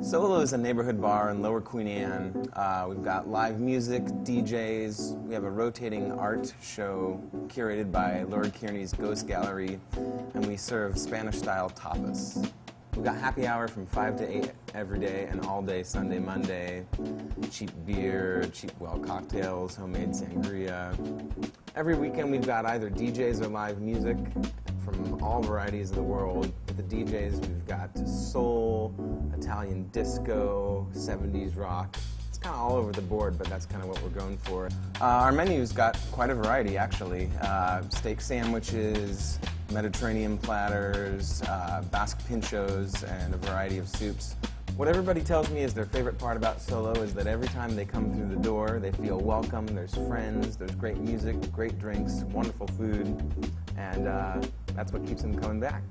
Solo is a neighborhood bar in Lower Queen Anne. We've got live music, DJs. We have a rotating art show curated by Laura Kearney's Ghost Gallery, and we serve Spanish-style tapas. We've got happy hour from 5 to 8 every day and all day, Sunday, Monday. Cheap beer, cocktails, homemade sangria. Every weekend we've got either DJs or live music from all varieties of the world. With the DJs, we've got soul, Italian disco, 70s rock. It's kind of all over the board, but that's kind of what we're going for. Our menu's got quite a variety, actually. Steak sandwiches, Mediterranean platters, Basque pinchos, and a variety of soups. What everybody tells me is their favorite part about Solo is that every time they come through the door, they feel welcome, there's friends, there's great music, great drinks, wonderful food, and that's what keeps them coming back.